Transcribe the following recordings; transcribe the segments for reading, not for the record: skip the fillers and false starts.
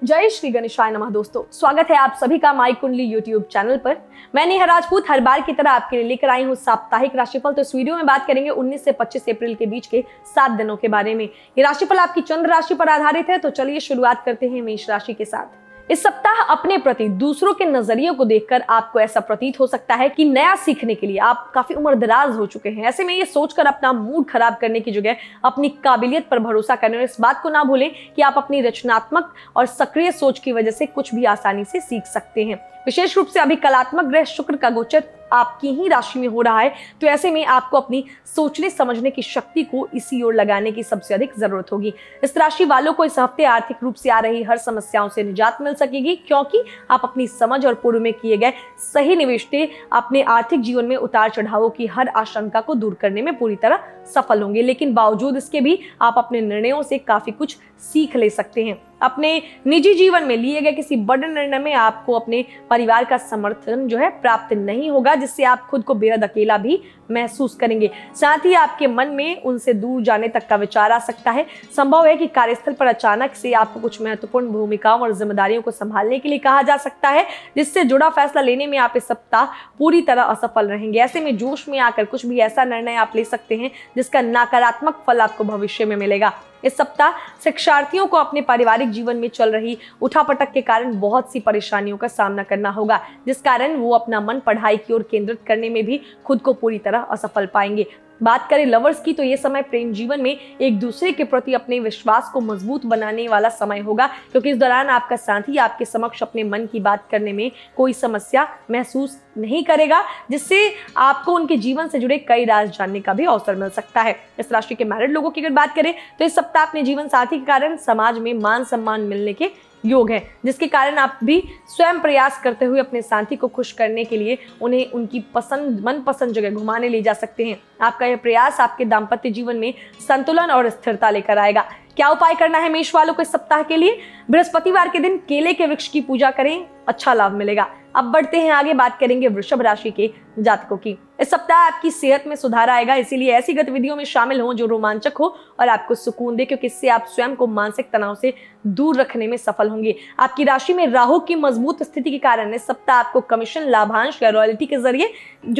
जय श्री गणेशाय नमः। दोस्तों, स्वागत है आप सभी का माई कुंडली यूट्यूब चैनल पर। मैं नेहा राजपूत हर बार की तरह आपके लिए लेकर आई हूँ साप्ताहिक राशिफल। तो इस वीडियो में बात करेंगे 19 से 25 अप्रैल के बीच के 7 दिनों के बारे में। ये राशिफल आपकी चंद्र राशि पर आधारित है। तो चलिए शुरुआत करते हैं मेष राशि के साथ। इस सप्ताह अपने प्रति दूसरों के नजरिए को देखकर आपको ऐसा प्रतीत हो सकता है कि नया सीखने के लिए आप काफी उम्रदराज हो चुके हैं। ऐसे में ये सोचकर अपना मूड खराब करने की जगह अपनी काबिलियत पर भरोसा करने और इस बात को ना भूलें कि आप अपनी रचनात्मक और सक्रिय सोच की वजह से कुछ भी आसानी से सीख सकते हैं। विशेष रूप से अभी कलात्मक ग्रह शुक्र का गोचर आपकी ही राशि में हो रहा है। तो ऐसे में आपको अपनी सोचने समझने की शक्ति को इसी ओर लगाने की सबसे अधिक जरूरत होगी। इस राशि वालों को इस हफ्ते आर्थिक रूप से आ रही हर समस्याओं से निजात मिल सकेगी, क्योंकि आप अपनी समझ और पूर्व में किए गए सही निवेश से अपने आर्थिक जीवन में उतार चढ़ावों की हर आशंका को दूर करने में पूरी तरह सफल होंगे। लेकिन बावजूद इसके भी आप अपने निर्णयों से काफी कुछ सीख ले सकते हैं। अपने निजी जीवन में लिए गए किसी बड़े निर्णय में आपको अपने परिवार का समर्थन प्राप्त नहीं होगा, जिससे आप खुद को बेहद अकेला भी महसूस करेंगे। साथ ही आपके मन में उनसे दूर जाने तक का विचार आ सकता है। संभव है कि कार्यस्थल पर अचानक से आपको कुछ महत्वपूर्ण भूमिकाओं और जिम्मेदारियों को संभालने के लिए कहा जा सकता है, जिससे जुड़ा फैसला लेने में आप इस सप्ताह पूरी तरह असफल रहेंगे। ऐसे में जोश में आकर कुछ भी ऐसा निर्णय आप ले सकते हैं जिसका नकारात्मक फल आपको भविष्य में मिलेगा। इस सप्ताह शिक्षार्थियों को अपने पारिवारिक जीवन में चल रही उठापटक के कारण बहुत सी परेशानियों का सामना करना होगा, जिस कारण वो अपना मन पढ़ाई की ओर केंद्रित करने में भी खुद को पूरी तरह असफल पाएंगे। बात करें लवर्स की, तो ये समय प्रेम जीवन में एक दूसरे के प्रति अपने विश्वास को मजबूत बनाने वाला समय होगा, क्योंकि इस दौरान आपका साथी आपके समक्ष अपने मन की बात करने में कोई समस्या महसूस नहीं करेगा, जिससे आपको उनके जीवन से जुड़े कई राज जानने का भी अवसर मिल सकता है। इस राशि के मैरिड लोगों की अगर बात करें, तो इस सप्ताह अपने जीवन साथी के कारण समाज में मान सम्मान मिलने के योग है, जिसके कारण आप भी स्वयं प्रयास करते हुए अपने साथी को खुश करने के लिए उन्हें उनकी मनपसंद जगह घुमाने ले जा सकते हैं। आपका यह प्रयास आपके दाम्पत्य जीवन में संतुलन और स्थिरता लेकर आएगा। क्या उपाय करना है मेष वालों को इस सप्ताह के लिए? बृहस्पतिवार के दिन केले के वृक्ष की पूजा करें, अच्छा लाभ मिलेगा। अब बढ़ते हैं आगे, बात करेंगे वृषभ राशि के जातकों की। इस सप्ताह आपकी सेहत में सुधार आएगा, इसीलिए ऐसी गतिविधियों में शामिल हों जो रोमांचक हो और आपको सुकून दे, क्योंकि इससे आप स्वयं को मानसिक तनाव से दूर रखने में सफल होंगे। आपकी राशि में राहु की मजबूत स्थिति के कारण इस सप्ताह आपको कमीशन, लाभांश या रॉयल्टी के जरिए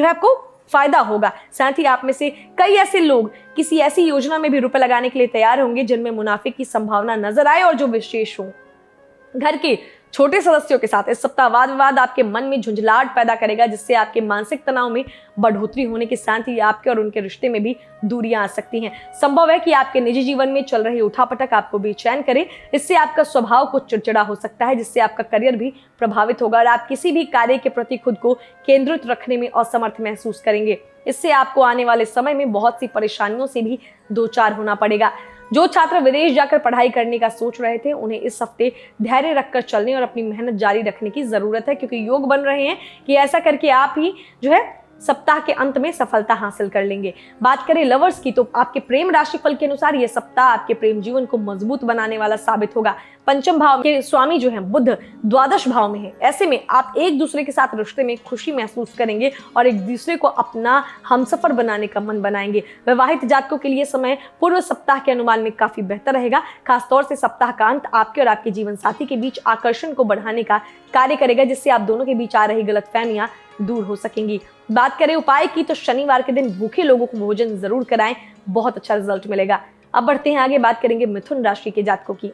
आपको फायदा होगा। साथ ही आप में से कई ऐसे लोग किसी ऐसी योजना में भी रुपए लगाने के लिए तैयार होंगे जिनमें मुनाफे की संभावना नजर आए और जो विशेष हो। घर के छोटे सदस्यों के साथ इस सप्ताह वाद विवाद आपके मन में झुंझलाहट पैदा करेगा, जिससे आपके मानसिक तनाव में बढ़ोतरी होने के साथ ही आपके और उनके रिश्ते में भी दूरियां आ सकती हैं। संभव है कि आपके निजी जीवन में चल रही उठापटक आपको बेचैन करे। इससे आपका स्वभाव कुछ चिड़चिड़ा हो सकता है, जिससे आपका करियर भी प्रभावित होगा और आप किसी भी कार्य के प्रति खुद को केंद्रित रखने में असमर्थ महसूस करेंगे। इससे आपको आने वाले समय में बहुत सी परेशानियों से भी दो चार होना पड़ेगा। जो छात्र विदेश जाकर पढ़ाई करने का सोच रहे थे, उन्हें इस हफ्ते धैर्य रखकर चलने और अपनी मेहनत जारी रखने की जरूरत है, क्योंकि योग बन रहे हैं कि ऐसा करके आप ही सप्ताह के अंत में सफलता हासिल कर लेंगे। बात करें लवर्स की, तो आपके प्रेम राशिफल के अनुसार यह सप्ताह आपके प्रेम जीवन को मजबूत बनाने वाला साबित होगा। पंचम भाव के स्वामी बुध द्वादश भाव में है। ऐसे में आप एक दूसरे के साथ रिश्ते में खुशी महसूस करेंगे और एक दूसरे को अपना हमसफर बनाने का मन बनाएंगे। विवाहित जातकों के लिए समय पूर्व सप्ताह के अनुमान में काफी बेहतर रहेगा। खासतौर से सप्ताह का अंत आपके और आपके जीवन साथी के बीच आकर्षण को बढ़ाने का कार्य करेगा, जिससे आप दोनों के बीच आ रही गलतफहमियां दूर हो सकेंगी। बात करें उपाय की, तो शनिवार के दिन भूखे लोगों को भोजन जरूर कराएं, बहुत अच्छा रिजल्ट मिलेगा। अब बढ़ते हैं आगे, बात करेंगे मिथुन राशि के जातकों की।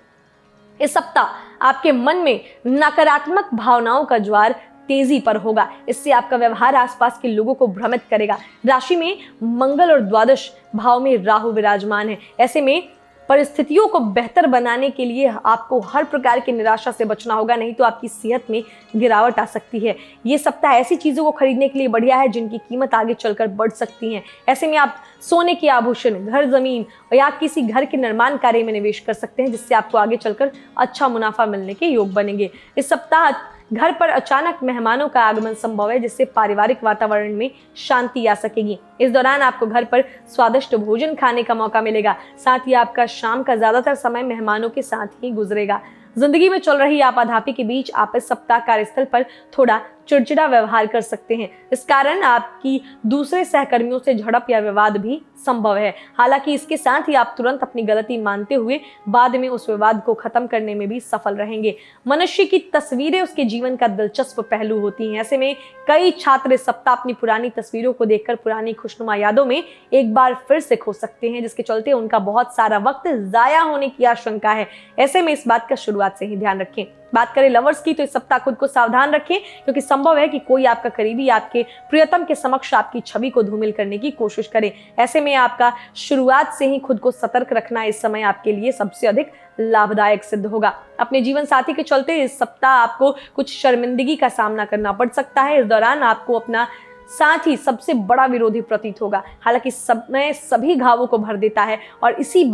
इस सप्ताह आपके मन में नकारात्मक भावनाओं का ज्वार तेजी पर होगा। इससे आपका व्यवहार आसपास के लोगों को भ्रमित करेगा। राशि में मंगल और द्वादश भाव में राहु विराजमान है। ऐसे में परिस्थितियों को बेहतर बनाने के लिए आपको हर प्रकार की निराशा से बचना होगा, नहीं तो आपकी सेहत में गिरावट आ सकती है। ये सप्ताह ऐसी चीजों को खरीदने के लिए बढ़िया है जिनकी कीमत आगे चलकर बढ़ सकती है। ऐसे में आप सोने के आभूषण, घर, जमीन या किसी घर के निर्माण कार्य में निवेश कर सकते हैं, जिससे आपको आगे चलकर अच्छा मुनाफा मिलने के योग बनेंगे। इस सप्ताह घर पर अचानक मेहमानों का आगमन संभव है, जिससे पारिवारिक वातावरण में शांति आ सकेगी। इस दौरान आपको घर पर स्वादिष्ट भोजन खाने का मौका मिलेगा। साथ ही आपका शाम का ज्यादातर समय मेहमानों के साथ ही गुजरेगा। जिंदगी में चल रही आपाधापी के बीच आप इस सप्ताह कार्यस्थल पर थोड़ा चिड़चिड़ा व्यवहार कर सकते हैं। इस कारण आपकी दूसरे सहकर्मियों से झड़प या विवाद भी संभव है। हालांकि इसके साथ ही आप तुरंत अपनी गलती मानते हुए बाद में उस विवाद को खत्म करने में भी सफल रहेंगे। मनुष्य की तस्वीरें उसके जीवन का दिलचस्प पहलू होती हैं। ऐसे में कई छात्र इस सप्ताह अपनी पुरानी तस्वीरों को देखकर पुरानी खुशनुमा यादों में एक बार फिर से खो सकते हैं, जिसके चलते उनका बहुत सारा वक्त जाया होने की आशंका है। ऐसे में इस बात का शुरुआत से ही ध्यान रखें। बात करें लवर्स की, तो इस सप्ताह खुद को सावधान रखें, क्योंकि संभव है कि कोई आपका करीबी आपके प्रियतम के समक्ष आपकी छवि को धूमिल करने की कोशिश करे। ऐसे में आपका शुरुआत से ही खुद को सतर्क रखना इस समय आपके लिए सबसे अधिक लाभदायक सिद्ध होगा। अपने जीवन साथी के चलते इस सप्ताह आपको कुछ शर्मिंदगी का सामना करना पड़ सकता है। इस दौरान आपको अपना साथ ही सबसे बड़ा विरोधी प्रतीत होगा। हालांकि समय सभी घावों को भर देता है और इसी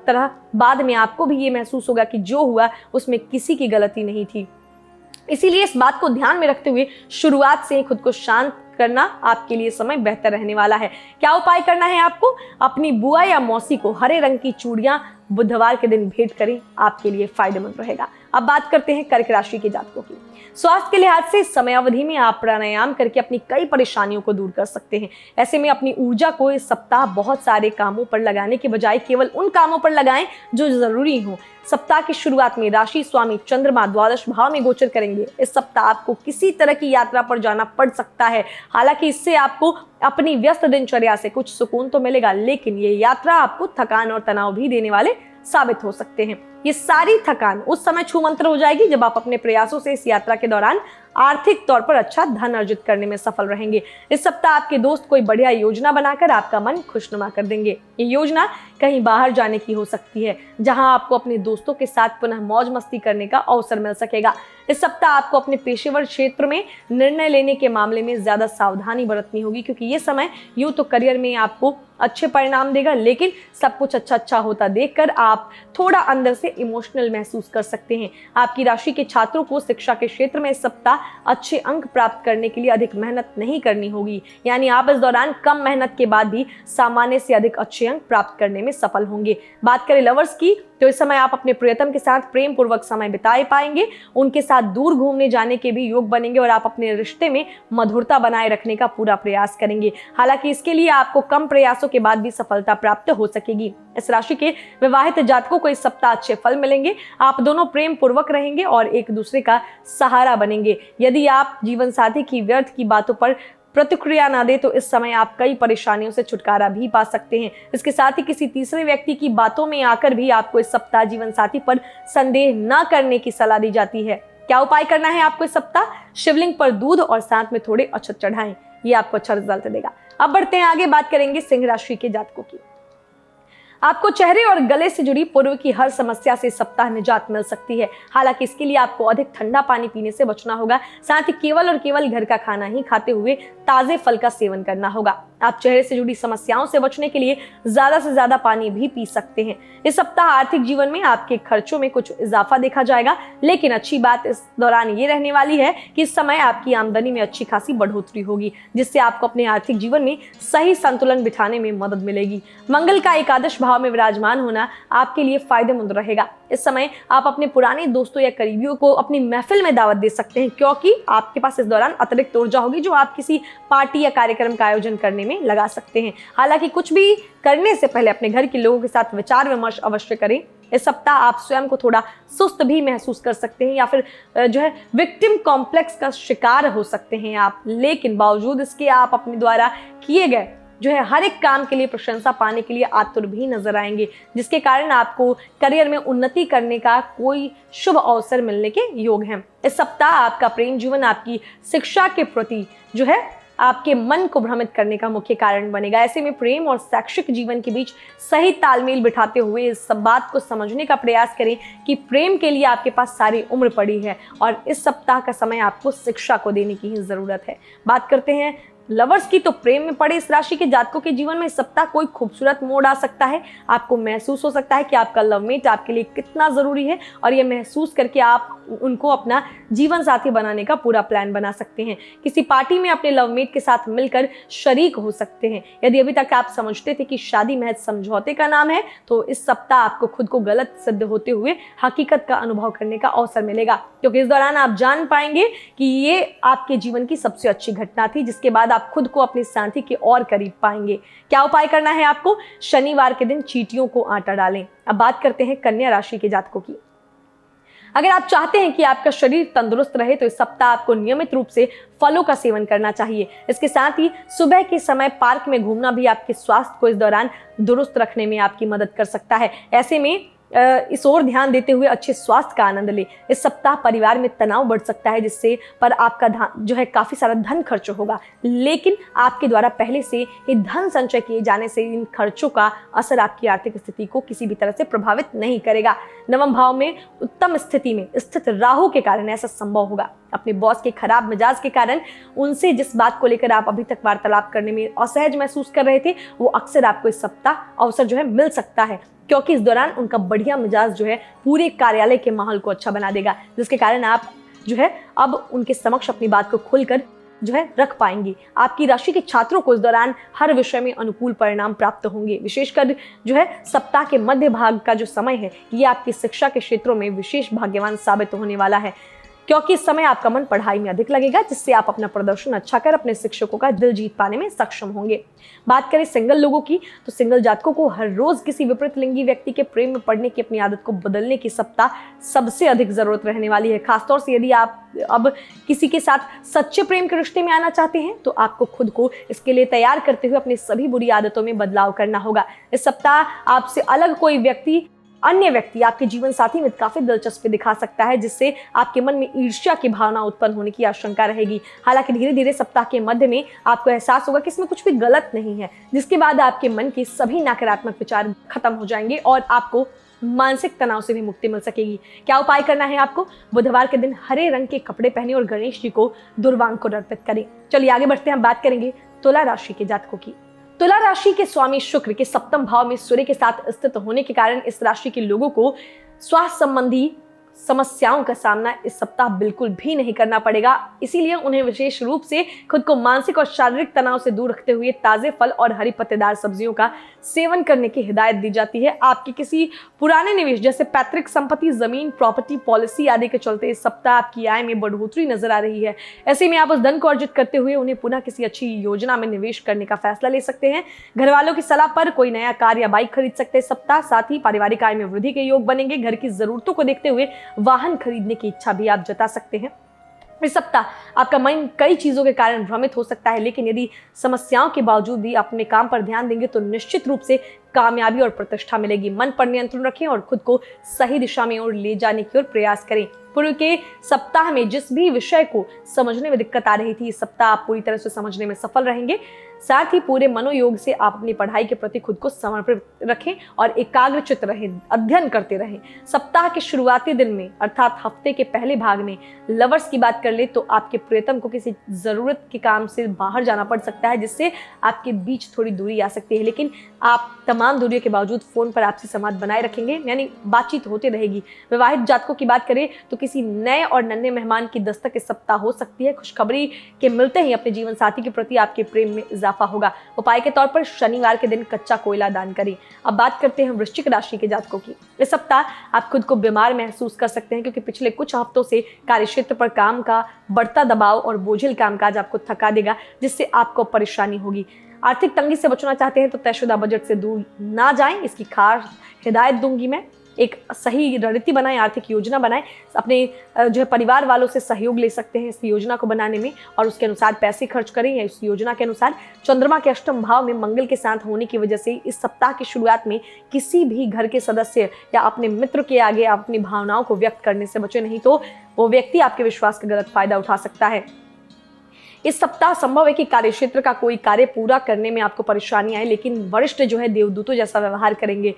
तरह बाद में आपको भी ये महसूस होगा कि जो हुआ उसमें किसी की गलती नहीं थी। इसीलिए इस बात को ध्यान में रखते हुए शुरुआत से ही खुद को शांत करना आपके लिए समय बेहतर रहने वाला है। क्या उपाय करना है आपको? अपनी बुआ या मौसी को हरे रंग की चूड़ियां बुधवार के दिन भेंट करें, आपके लिए फायदेमंद रहेगा। अब बात करते हैं कर्क राशि के जातकों की। स्वास्थ्य के लिहाज से समय अवधि में आप प्राणायाम करके अपनी कई परेशानियों को दूर कर सकते हैं। ऐसे में अपनी ऊर्जा को इस सप्ताह बहुत सारे कामों पर लगाने के बजाय केवल उन कामों पर लगाएं जो जरूरी हो। सप्ताह की शुरुआत में राशि स्वामी चंद्रमा द्वादश भाव में गोचर करेंगे। इस सप्ताह आपको किसी तरह की यात्रा पर जाना पड़ सकता है। हालांकि इससे आपको अपनी व्यस्त दिनचर्या से कुछ सुकून तो मिलेगा, लेकिन ये यात्रा आपको थकान और तनाव भी देने वाले साबित हो सकते हैं। ये सारी थकान उस समय छूमंतर हो जाएगी जब आप अपने प्रयासों से इस यात्रा के दौरान आर्थिक तौर पर अच्छा धन अर्जित करने में सफल रहेंगे। इस सप्ताह आपके दोस्त कोई बढ़िया योजना बनाकर आपका मन खुशनुमा कर देंगे। ये योजना कहीं बाहर जाने की हो सकती है, जहां आपको अपने दोस्तों के साथ पुनः मौज मस्ती करने का अवसर मिल सकेगा। इस सप्ताह आपको अपने पेशेवर क्षेत्र में निर्णय लेने के मामले में ज्यादा सावधानी बरतनी होगी, क्योंकि ये समय यूं तो करियर में आपको अच्छे परिणाम देगा, लेकिन सब कुछ अच्छा होता देखकर आप थोड़ा अंदर से इमोशनल महसूस कर सकते हैं। आपकी राशि के छात्रों को शिक्षा के क्षेत्र में इस सप्ताह अच्छे अंक प्राप्त करने के लिए अधिक मेहनत नहीं करनी होगी, यानी आप इस दौरान कम मेहनत के बाद भी सामान्य से अधिक अच्छे अंक प्राप्त करने में सफल होंगे। बात करें लवर्स की, तो इस समय आप अपने प्रियतम के साथ प्रेम पूर्वक समय बिता पाएंगे। उनके साथ दूर घूमने जाने के भी योग बनेंगे और आप अपने रिश्ते में मधुरता बनाए रखने का पूरा प्रयास करेंगे। हालांकि इसके लिए आपको कम प्रयासों के बाद भी सफलता प्राप्त हो सकेगी। इस राशि के विवाहित जातकों को इस सप्ताह अच्छे फल मिलेंगे। आप दोनों प्रेम पूर्वक रहेंगे और एक दूसरे का सहारा बनेंगे। यदि आप जीवन साथी की व्यर्थ की बातों पर प्रतिक्रिया ना दे तो इस समय आप कई परेशानियों से छुटकारा भी पा सकते हैं। इसके साथ ही किसी तीसरे व्यक्ति की बातों में आकर भी आपको इस सप्ताह जीवन साथी पर संदेह न करने की सलाह दी जाती है। क्या उपाय करना है आपको इस सप्ताह? शिवलिंग पर दूध और साथ में थोड़े अक्षत चढ़ाएं, ये आपको अच्छा रिजल्ट देगा। अब बढ़ते हैं आगे, बात करेंगे सिंह राशि के जातकों की। आपको चेहरे और गले से जुड़ी पूर्व की हर समस्या से सप्ताह निजात मिल सकती है। हालांकि इसके लिए आपको अधिक ठंडा पानी पीने से बचना होगा। साथ ही केवल और केवल घर का खाना ही खाते हुए ताजे फल का सेवन करना होगा। आप चेहरे से जुड़ी समस्याओं से बचने के लिए ज्यादा से ज्यादा पानी भी पी सकते हैं। इस सप्ताह आर्थिक जीवन में आपके खर्चों में कुछ इजाफा देखा जाएगा, लेकिन अच्छी बात इस दौरान ये रहने वाली है कि इस समय आपकी आमदनी में अच्छी खासी बढ़ोतरी होगी, जिससे आपको अपने आर्थिक जीवन में सही संतुलन बिठाने में मदद मिलेगी। मंगल का एकादश भाव में विराजमान होना आपके लिए फायदेमंद रहेगा। इस समय आप अपने पुराने दोस्तों या करीबियों को अपनी महफिल में दावत दे सकते हैं, क्योंकि आपके पास इस दौरान अतिरिक्त ऊर्जा होगी जो आप किसी पार्टी या कार्यक्रम का आयोजन करने में लगा सकते हैं। हालांकि कुछ भी करने से पहले अपने घर के लोगों के साथ विचार विमर्श अवश्य करें। इस सप्ताह आप स्वयं को थोड़ा सुस्त भी महसूस कर सकते हैं, या फिर विक्टिम कॉम्प्लेक्स का शिकार हो सकते हैं आप, लेकिन बावजूद इसके आप अपने द्वारा किए गए हर एक काम के लिए प्रशंसा पाने के लिए आतुर भी नजर आएंगे, जिसके कारण आपको करियर में उन्नति करने का कोई शुभ अवसर मिलने के योग हैं। इस सप्ताह आपका प्रेम जीवन आपकी शिक्षा के प्रति आपके मन को भ्रमित करने का मुख्य कारण बनेगा। ऐसे में प्रेम और शैक्षिक जीवन के बीच सही तालमेल बिठाते हुए इस सब बात को समझने का प्रयास करें कि प्रेम के लिए आपके पास सारी उम्र पड़ी है और इस सप्ताह का समय आपको शिक्षा को देने की ही जरूरत है। बात करते हैं लवर्स की तो प्रेम में पड़े इस राशि के जातकों के जीवन में इस सप्ताह कोई खूबसूरत मोड़ आ सकता है। आपको महसूस हो सकता है कि आपका लवमेट आपके लिए कितना जरूरी है और ये महसूस करके आप उनको अपना जीवन साथी बनाने का पूरा प्लान बना सकते हैं। किसी पार्टी में अपने लवमेट के साथ मिलकर शरीक हो सकते हैं। यदि अभी तक आप समझते थे कि शादी महज समझौते का नाम है तो इस सप्ताह आपको खुद को गलत सिद्ध होते हुए हकीकत का अनुभव करने का अवसर मिलेगा, क्योंकि इस दौरान आप जान पाएंगे कि ये आपके जीवन की सबसे अच्छी घटना थी, जिसके बाद आप खुद को अपने साथी के और करीब पाएंगे। क्या उपाय करना है आपको? शनिवार के दिन चींटियों को आटा डालें। अब बात करते हैं कन्या राशि के जातकों की। अगर आप चाहते हैं कि आपका शरीर तंदुरुस्त रहे तो इस सप्ताह आपको नियमित रूप से फलों का सेवन करना चाहिए। इसके साथ ही सुबह के समय पार्क में घूमना भी आपके स्वास्थ्य को इस दौरान दुरुस्त रखने में आपकी मदद कर सकता है। ऐसे में इस ओर ध्यान देते हुए अच्छे स्वास्थ्य का आनंद ले। इस सप्ताह परिवार में तनाव बढ़ सकता है, जिससे पर आपका जो है काफी सारा धन खर्च होगा, लेकिन आपके द्वारा पहले से ही धन संचय किए जाने से इन खर्चों का असर आपकी आर्थिक स्थिति को किसी भी तरह से प्रभावित नहीं करेगा। नवम भाव में उत्तम स्थिति में स्थित राहु के कारण ऐसा संभव होगा। अपने बॉस के खराब मिजाज के कारण उनसे जिस बात को लेकर आप अभी तक वार्तालाप करने में असहज महसूस कर रहे थे, वो अक्सर आपको इस सप्ताह अवसर जो है मिल सकता है, क्योंकि इस दौरान उनका बढ़िया मिजाज जो है पूरे कार्यालय के माहौल को अच्छा बना देगा, जिसके कारण आप जो है अब उनके समक्ष अपनी बात को खुलकर जो है रख पाएंगे। आपकी राशि के छात्रों को इस दौरान हर विषय में अनुकूल परिणाम प्राप्त होंगे। विशेषकर जो है सप्ताह के मध्य भाग का जो समय है, ये आपकी शिक्षा के क्षेत्रों में विशेष भाग्यवान साबित होने वाला है, क्योंकि इस समय आपका मन पढ़ाई में अधिक लगेगा, जिससे आप अपना प्रदर्शन अच्छा कर अपने शिक्षकों का दिल जीत पाने में सक्षम होंगे। बात करें सिंगल लोगों की, तो सिंगल जातकों को हर रोज किसी विपरीत लिंगी व्यक्ति के प्रेम में पड़ने की अपनी आदत को बदलने की सप्ताह सबसे अधिक जरूरत रहने वाली है। खासतौर से यदि आप अब किसी के साथ सच्चे प्रेम के रिश्ते में आना चाहते हैं तो आपको खुद को इसके लिए तैयार करते हुए अपनी सभी बुरी आदतों में बदलाव करना होगा। इस सप्ताह आपसे अलग कोई अन्य व्यक्ति आपके जीवन साथी में काफी दिलचस्पी दिखा सकता है, जिससे आपके मन में ईर्ष्या की भावना उत्पन्न होने की आशंका रहेगी। हालांकि धीरे धीरे सप्ताह के मध्य में आपको एहसास होगा कि इसमें कुछ भी गलत नहीं है, जिसके बाद आपके मन के सभी नकारात्मक विचार खत्म हो जाएंगे और आपको मानसिक तनाव से भी मुक्ति मिल सकेगी। क्या उपाय करना है आपको? बुधवार के दिन हरे रंग के कपड़े पहने और गणेश जी को दुर्वांग को अर्पित करें। चलिए आगे बढ़ते हैं, हम बात करेंगे तुला राशि के जातकों की। तुला राशि के स्वामी शुक्र के सप्तम भाव में सूर्य के साथ स्थित होने के कारण इस राशि के लोगों को स्वास्थ्य संबंधी समस्याओं का सामना इस सप्ताह बिल्कुल भी नहीं करना पड़ेगा। इसीलिए उन्हें विशेष रूप से खुद को मानसिक और शारीरिक तनाव से दूर रखते हुए ताजे फल और हरी पत्तेदार सब्जियों का सेवन करने की हिदायत दी जाती है। आपके किसी पुराने निवेश जैसे पैतृक संपत्ति, जमीन, प्रॉपर्टी, पॉलिसी आदि के चलते इस सप्ताह आपकी आय में बढ़ोतरी नजर आ रही है। ऐसे में आप उस धन को अर्जित करते हुए उन्हें पुनः किसी अच्छी योजना में निवेश करने का फैसला ले सकते हैं। घर वालों की सलाह पर कोई नया कार या बाइक खरीद सकते हैं सप्ताह। साथ ही पारिवारिक आय में वृद्धि के योग बनेंगे। घर की जरूरतों को देखते हुए वाहन खरीदने की इच्छा भी आप जता सकते हैं। इस सप्ताह आपका मन कई चीजों के कारण भ्रमित हो सकता है, लेकिन यदि समस्याओं के बावजूद भी अपने काम पर ध्यान देंगे तो निश्चित रूप से कामयाबी और प्रतिष्ठा मिलेगी। मन पर नियंत्रण रखें और खुद को सही दिशा में और ले जाने की ओर प्रयास करें। पूर्व के सप्ताह में जिस भी विषय को समझने में दिक्कत आ रही थी, इस सप्ताह आप पूरी तरह से समझने में सफल रहेंगे। साथ ही पूरे मनोयोग से आप अपनी पढ़ाई के प्रति खुद को समर्पित रखें और एकाग्रचित्त रहें, अध्ययन करते रहें। सप्ताह के शुरुआती दिन में अर्थात हफ्ते के पहले भाग में लवर्स की बात कर ले तो आपके प्रियतम को किसी जरूरत के काम से बाहर जाना पड़ सकता है, जिससे आपके बीच थोड़ी दूरी आ सकती है, लेकिन आप तमाम दूरियों के बावजूद फोन पर आपसी संवाद बनाए रखेंगे, यानी बातचीत होती रहेगी। विवाहित जातकों की बात करें तो किसी नए और नन्हे मेहमान की दस्तक इस सप्ताह हो सकती है। खुशखबरी के मिलते ही अपने जीवन साथी के प्रति आपके प्रेम में इजाफा होगा। उपाय के तौर पर शनिवार के दिन कच्चा कोयला दान करें। अब बात करते हैं वृश्चिक राशि के जातकों की। इस सप्ताह आप खुद को बीमार महसूस कर सकते हैं, क्योंकि पिछले कुछ हफ्तों से कार्यक्षेत्र पर काम का बढ़ता दबाव और बोझिल कामकाज आपको थका देगा, जिससे आपको परेशानी होगी। आर्थिक तंगी से बचना चाहते हैं तो तयशुदा बजट से दूर ना जाएं, इसकी खास हिदायत दूंगी मैं। एक सही रणनीति बनाएं, आर्थिक योजना बनाएं, अपने जो है परिवार वालों से सहयोग ले सकते हैं इस योजना को बनाने में और उसके अनुसार पैसे खर्च करें। या इस योजना के अनुसार चंद्रमा के अष्टम भाव में मंगल के साथ होने की वजह से इस सप्ताह की शुरुआत में किसी भी घर के सदस्य या अपने मित्र के आगे आप अपनी भावनाओं को व्यक्त करने से बचे, नहीं तो वो व्यक्ति आपके विश्वास का गलत फायदा उठा सकता है। इस सप्ताह संभव है कि कार्यक्षेत्र का कोई कार्य पूरा करने में आपको परेशानी आए, लेकिन वरिष्ठ जो है देवदूतों जैसा व्यवहार करेंगे।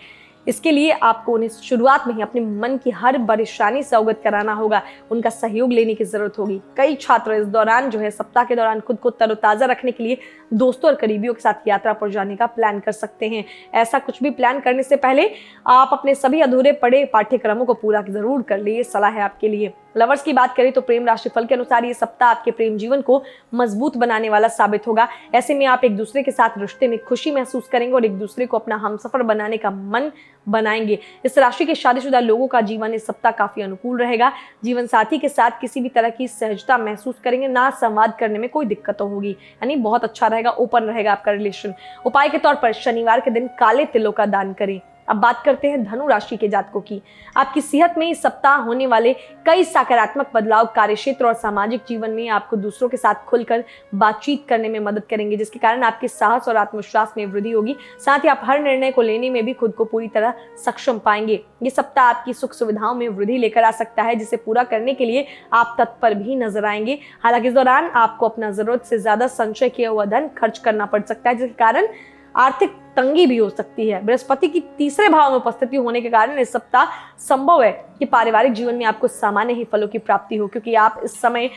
इसके लिए आपको उन्हें शुरुआत में ही अपने मन की हर परेशानी से अवगत कराना होगा, उनका सहयोग लेने की जरूरत होगी। कई छात्र इस दौरान जो है सप्ताह के दौरान खुद को तरोताजा रखने के लिए दोस्तों और करीबियों के साथ यात्रा पर जाने का प्लान कर सकते हैं। ऐसा कुछ भी प्लान करने से पहले आप अपने सभी अधूरे पड़े पाठ्यक्रमों को पूरा जरूर कर लिए, सलाह है आपके लिए। लवर्स की बात करें तो प्रेम राशिफल के अनुसार ये सप्ताह आपके प्रेम जीवन को मजबूत बनाने वाला साबित होगा। ऐसे में आप एक दूसरे के साथ रिश्ते में खुशी महसूस करेंगे और एक दूसरे को अपना हमसफर बनाने का मन बनाएंगे। इस राशि के शादीशुदा लोगों का जीवन इस सप्ताह काफी अनुकूल रहेगा। जीवन साथी के साथ किसी भी तरह की सहजता महसूस करेंगे, ना संवाद करने में कोई दिक्कत होगी, यानी बहुत अच्छा रहेगा, ओपन रहेगा आपका रिलेशन। उपाय के तौर पर शनिवार के दिन काले तिलों का दान करें। अब बात करते हैं धनु राशि के जातकों की। आपकी सेहत में इस सप्ताह होने वाले कई सकारात्मक बदलाव कार्यक्षेत्र और सामाजिक जीवन में आपको दूसरों के साथ खुलकर बातचीत करने में मदद करेंगे, जिसके कारण आपके साहस और आत्मविश्वास में वृद्धि होगी। साथ ही आप हर निर्णय को लेने में भी खुद को पूरी तरह सक्षम पाएंगे। ये सप्ताह आपकी सुख सुविधाओं में वृद्धि लेकर आ सकता है, जिसे पूरा करने के लिए आप तत्पर भी नजर आएंगे। हालांकि इस दौरान आपको अपना जरूरत से ज्यादा संचय किया हुआ धन खर्च करना पड़ सकता है, जिसके कारण आर्थिक तंगी भी हो सकती है। बृहस्पति की तीसरे भाव में उपस्थिति होने के कारण इस सप्ताह संभव है कि पारिवारिक जीवन में आपको सामान्य ही फलों की प्राप्ति हो, क्योंकि आप इस समय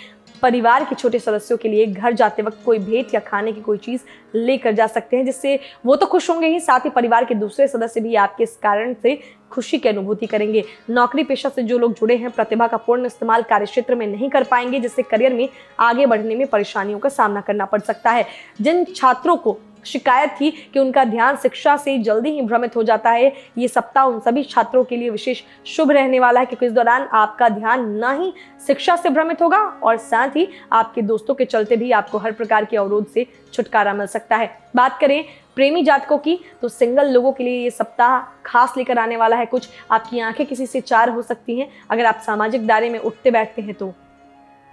परिवार के छोटे सदस्यों के लिए घर जाते वक्त कोई भेंट या खाने की कोई चीज लेकर जा सकते हैं, जिससे वो तो खुश होंगे ही, साथ ही परिवार के दूसरे सदस्य भी आपके इस कारण से खुशी की अनुभूति करेंगे। नौकरी पेशा से जो लोग जुड़े हैं प्रतिभा का पूर्ण इस्तेमाल कार्यक्षेत्र में नहीं कर पाएंगे, जिससे करियर में आगे बढ़ने में परेशानियों का सामना करना पड़ सकता है। जिन छात्रों को शिकायत थी कि उनका ध्यान शिक्षा से जल्दी ही भ्रमित हो जाता है, ये सप्ताह उन सभी छात्रों के लिए विशेष शुभ रहने वाला है, क्योंकि इस दौरान आपका ध्यान न ही शिक्षा से भ्रमित होगा और साथ ही आपके दोस्तों के चलते भी आपको हर प्रकार के अवरोध से छुटकारा मिल सकता है। बात करें प्रेमी जातकों की तो सिंगल लोगों के लिए ये सप्ताह खास लेकर आने वाला है। कुछ आपकी आंखें किसी से चार हो सकती हैं अगर आप सामाजिक दायरे में उठते बैठते हैं तो।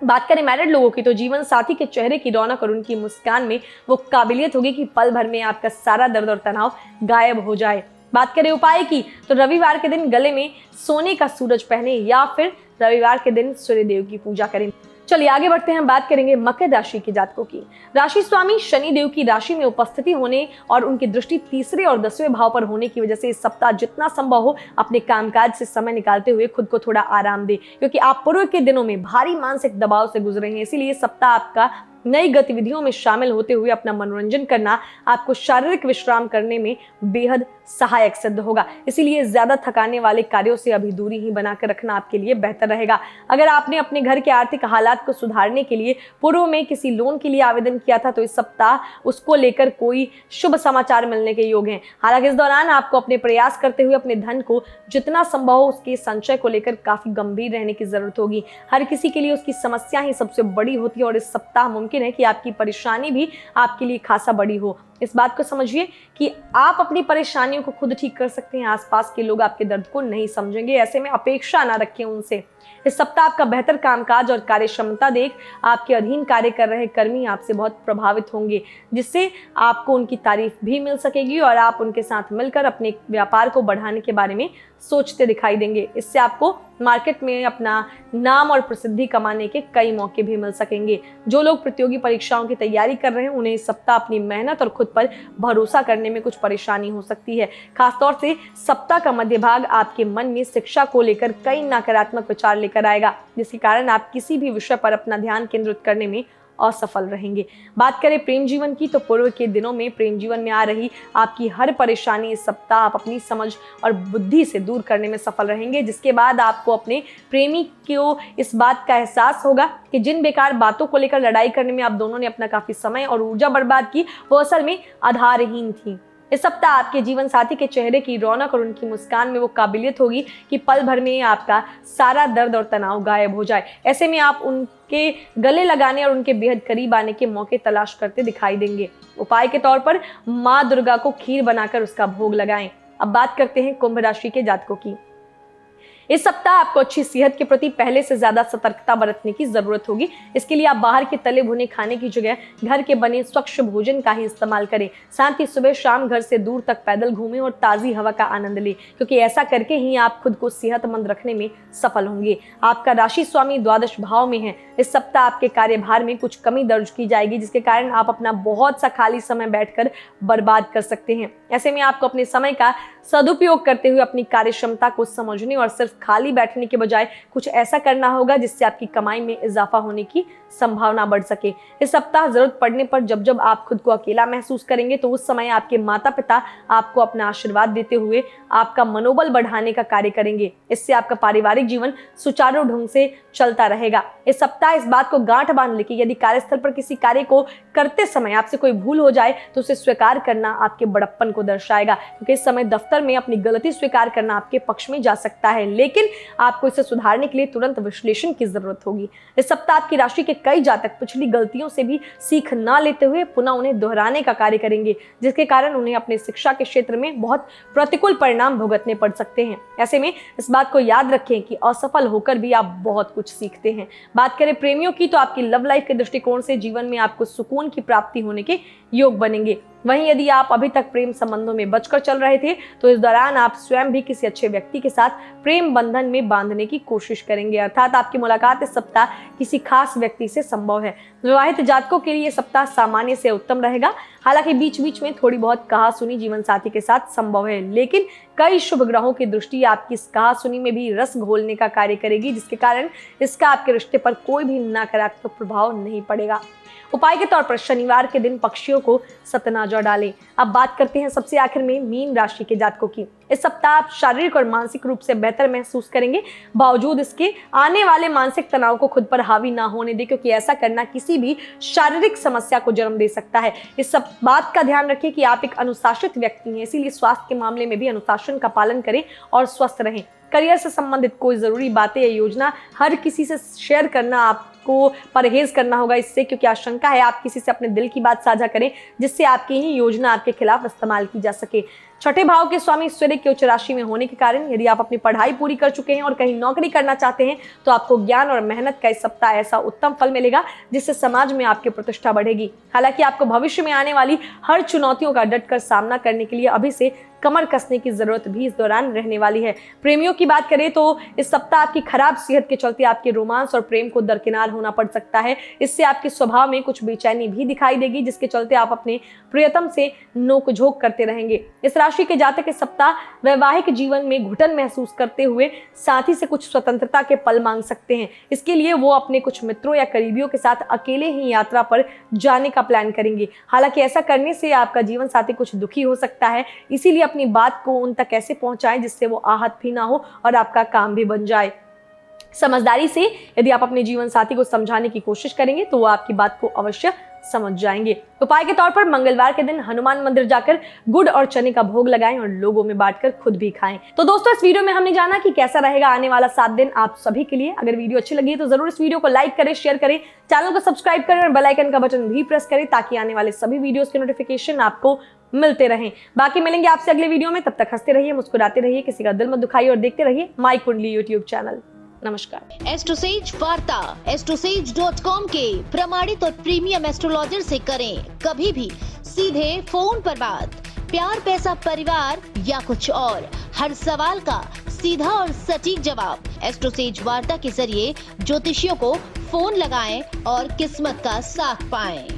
बात करें मैरिड लोगों की तो जीवन साथी के चेहरे की रौनक और उनकी मुस्कान में वो काबिलियत होगी कि पल भर में आपका सारा दर्द और तनाव गायब हो जाए। बात करें उपाय की तो रविवार के दिन गले में सोने का सूरज पहने या फिर रविवार के दिन सूर्यदेव की पूजा करें। चलिए आगे बढ़ते हैं, बात करेंगे मकर राशि के जातकों की। राशि स्वामी शनि देव की राशि में उपस्थिति होने और उनकी दृष्टि तीसरे और 10वें भाव पर होने की वजह से इस सप्ताह जितना संभव हो अपने कामकाज से समय निकालते हुए खुद को थोड़ा आराम दे, क्योंकि आप पूर्व के दिनों में भारी मानसिक दबाव से गुजरे हैं। इसीलिए सप्ताह आपका नई गतिविधियों में शामिल होते हुए अपना मनोरंजन करना आपको शारीरिक विश्राम करने में बेहद सहायक सिद्ध होगा। इसीलिए ज्यादा थकाने वाले कार्यों से अभी दूरी ही बनाकर रखना आपके लिए बेहतर रहेगा। अगर आपने अपने घर के आर्थिक हालात को सुधारने के लिए पूर्व में किसी लोन के लिए आवेदन किया था तो इस सप्ताह उसको लेकर कोई शुभ समाचार मिलने के योग हैं। हालांकि इस दौरान आपको अपने प्रयास करते हुए अपने धन को जितना संभव हो उसके संचय को लेकर काफी गंभीर रहने की जरूरत होगी। हर किसी के लिए उसकी समस्या ही सबसे बड़ी होती है और इस सप्ताह मुमकिन है कि आपकी परेशानी भी आपके लिए खासा बड़ी हो। इस बात को समझिए कि आप अपनी परेशानियों को खुद ठीक कर सकते हैं, आसपास के लोग आपके दर्द को नहीं समझेंगे। ऐसे में अपेक्षा ना रखें उनसे। इस सप्ताह आपका बेहतर कामकाज और कार्य क्षमता देख आपके अधीन कार्य कर रहे कर्मी आपसे बहुत प्रभावित होंगे, जिससे आपको उनकी तारीफ भी मिल सकेगी और आप उनके साथ मिलकर अपने व्यापार को बढ़ाने के बारे में सोचते दिखाई देंगे। इससे आपको मार्केट में अपना नाम और प्रसिद्धि कमाने के कई मौके भी मिल सकेंगे। जो लोग प्रतियोगी परीक्षाओं की तैयारी कर रहे हैं उन्हें इस सप्ताह अपनी मेहनत और खुद पर भरोसा करने में कुछ परेशानी हो सकती है। खासतौर से सप्ताह का मध्य भाग आपके मन में शिक्षा को लेकर कई नकारात्मक विचार लेकर आएगा, जिसके कारण आप किसी भी विषय पर अपना ध्यान केंद्रित करने में असफल रहेंगे। बात करें प्रेम जीवन की तो पूर्व के दिनों में प्रेम जीवन में आ रही आपकी हर परेशानी इस सप्ताह आप अपनी समझ और बुद्धि से दूर करने में सफल रहेंगे, जिसके बाद आपको अपने प्रेमी को इस बात का एहसास होगा कि जिन बेकार बातों को लेकर लड़ाई करने में आप दोनों ने अपना काफी समय और ऊर्जा बर्बाद की वो असल में आधारहीन थी। इस सप्ताह आपके जीवन साथी के चेहरे की रौनक और उनकी मुस्कान में वो काबिलियत होगी कि पल भर में आपका सारा दर्द और तनाव गायब हो जाए। ऐसे में आप उनके गले लगाने और उनके बेहद करीब आने के मौके तलाश करते दिखाई देंगे। उपाय के तौर पर माँ दुर्गा को खीर बनाकर उसका भोग लगाएं। अब बात करते हैं कुंभ राशि के जातकों की। इस सप्ताह आपको अच्छी सेहत के प्रति पहले से ज्यादा सतर्कता बरतने की जरूरत होगी। इसके लिए आप बाहर के तले भुने खाने की जगह घर के बने स्वच्छ भोजन का ही इस्तेमाल करें। साथ ही सुबह शाम घर से दूर तक पैदल घूमें और ताजी हवा का आनंद लें, क्योंकि ऐसा करके ही आप खुद को सेहतमंद रखने में सफल होंगे। आपका राशि स्वामी द्वादश भाव में है। इस सप्ताह आपके कार्यभार में कुछ कमी दर्ज की जाएगी, जिसके कारण आप अपना बहुत सा खाली समय बैठकर बर्बाद कर सकते हैं। ऐसे में आपको अपने समय का सदुपयोग करते हुए अपनी कार्य क्षमता को समझने और सिर्फ खाली बैठने के बजाय कुछ ऐसा करना होगा जिससे आपकी कमाई में इजाफा होने की संभावना बढ़ सके। इस सप्ताह जरूरत पड़ने पर जब जब आप खुद को अकेला महसूस करेंगे तो उस समय आपके माता पिता आपको अपना आशीर्वाद देते हुए आपका मनोबल बढ़ाने का कार्य करेंगे। इससे आपका पारिवारिक जीवन सुचारू ढंग से चलता रहेगा। इस सप्ताह इस बात को गांठ बांध ले कि यदि कार्यस्थल पर किसी कार्य को करते समय आपसे कोई भूल हो जाए तो उसे स्वीकार करना आपके बड़प्पन को दर्शाएगा, क्योंकि इस समय दफ्तर में अपनी गलती स्वीकार करना आपके पक्ष में जा सकता है, लेकिन आपको इसे सुधारने के लिए तुरंत विश्लेषण की जरूरत होगी। इस सप्ताह आपकी राशि के कई जातक पिछली गलतियों से भी सीख न लेते हुए पुनः उन्हें दोहराने का कार्य करेंगे, जिसके कारण उन्हें अपने शिक्षा के क्षेत्र में बहुत प्रतिकूल परिणाम भुगतने पड़ सकते हैं। ऐसे में इस बात को याद रखें कि असफल होकर भी आप बहुत कुछ सीखते हैं। बात करें प्रेमियों की तो आपकी लव लाइफ के दृष्टिकोण से जीवन में आपको सुकून की प्राप्ति होने के योग बनेंगे। वहीं यदि आप अभी तक प्रेम संबंधों में बचकर चल रहे थे तो इस दौरान आप स्वयं भी किसी अच्छे व्यक्ति के साथ प्रेम बंधन में बांधने की कोशिश करेंगे, अर्थात आपकी मुलाकात इस सप्ताह किसी खास व्यक्ति से संभव है। विवाहित जातकों के लिए यह सप्ताह सामान्य से उत्तम रहेगा। हालांकि बीच बीच में थोड़ी बहुत कहासुनी जीवन साथी के साथ संभव है, लेकिन कई शुभ ग्रहों की दृष्टि आपकी इस कहासुनी में भी रस घोलने का कार्य करेगी, जिसके कारण इसका आपके रिश्ते पर कोई भी नकारात्मक प्रभाव नहीं पड़ेगा। उपाय के तौर पर शनिवार के दिन पक्षियों को सतनाजा डालें। अब बात करते हैं सबसे आखिर में मीन राशि के जातकों की। इस सप्ताह आप शारीरिक और मानसिक रूप से बेहतर महसूस करेंगे। बावजूद इसके आने वाले मानसिक तनाव को खुद पर हावी ना होने दें, क्योंकि ऐसा करना किसी भी शारीरिक समस्या को जन्म दे सकता है। इस सब बात का ध्यान रखें कि आप एक अनुशासित व्यक्ति हैं, इसीलिए स्वास्थ्य के मामले में भी अनुशासन का पालन करें और स्वस्थ रहें। करियर से संबंधित कोई जरूरी बातें या योजना हर किसी से शेयर करना आपको परहेज करना होगा इससे, क्योंकि आशंका है आप किसी से अपने दिल की बात साझा करें जिससे आपकी ही योजना आपके खिलाफ इस्तेमाल की जा सके। छठे भाव के स्वामी सूर्य के उच्च राशि में होने के कारण यदि आप अपनी पढ़ाई पूरी कर चुके हैं और कहीं नौकरी करना चाहते हैं तो आपको ज्ञान और मेहनत का इस सप्ताह ऐसा उत्तम फल मिलेगा जिससे समाज में आपकी प्रतिष्ठा बढ़ेगी। हालांकि आपको भविष्य में आने वाली हर चुनौतियों का डटकर सामना करने के लिए अभी से कमर कसने की जरूरत भी इस दौरान रहने वाली है। प्रेमियों की बात करें तो इस सप्ताह आपकी खराब सेहत के चलते आपके रोमांस और प्रेम को दरकिनार होना पड़ सकता है। इससे आपके स्वभाव में कुछ बेचैनी भी दिखाई देगी, जिसके चलते आप अपने प्रियतम से नोकझोंक करते रहेंगे। इस राशि के जातक इस सप्ताह वैवाहिक जीवन में घुटन महसूस करते हुए साथी से कुछ स्वतंत्रता के पल मांग सकते हैं। इसके लिए वो अपने कुछ मित्रों या करीबियों के साथ अकेले ही यात्रा पर जाने का प्लान करेंगे। हालांकि ऐसा करने से आपका जीवन साथी कुछ दुखी हो सकता है, इसीलिए अपनी बात को उन तक कैसे पहुंचाएं जिससे वो आहत भी ना हो और आपका काम भी बन जाए। समझदारी से यदि आप अपने जीवन साथी को समझाने की कोशिश करेंगे तो वो आपकी बात को अवश्य समझ जाएंगे। उपाय के तौर पर मंगलवार के दिन हनुमान मंदिर जाकर गुड़ और चने का भोग लगाएं और लोगों में बांटकर खुद भी खाएं। तो दोस्तों, इस वीडियो में हमने जाना कि कैसा रहेगा आने वाला 7 दिन आप सभी के लिए। अगर वीडियो अच्छी लगी तो जरूर इस वीडियो को लाइक करें, शेयर करें, चैनल को सब्सक्राइब करें और बेल आइकन का बटन भी प्रेस करें ताकि आने वाले सभी वीडियोस के नोटिफिकेशन आपको मिलते रहें। बाकी मिलेंगे आपसे अगले वीडियो में, तब तक हंसते रहिए, मुस्कुराते रहिए, किसी का दिल मत दुखाइए और देखते रहिए माई कुंडली यूट्यूब चैनल। नमस्कार। एस्ट्रोसेज वार्ता astrosage.com के प्रमाणित और प्रीमियम एस्ट्रोलॉजर से करें कभी भी सीधे फोन पर बात। प्यार, पैसा, परिवार या कुछ और, हर सवाल का सीधा और सटीक जवाब। एस्ट्रोसेज वार्ता के जरिए ज्योतिषियों को फोन लगाएं और किस्मत का साथ पाएं।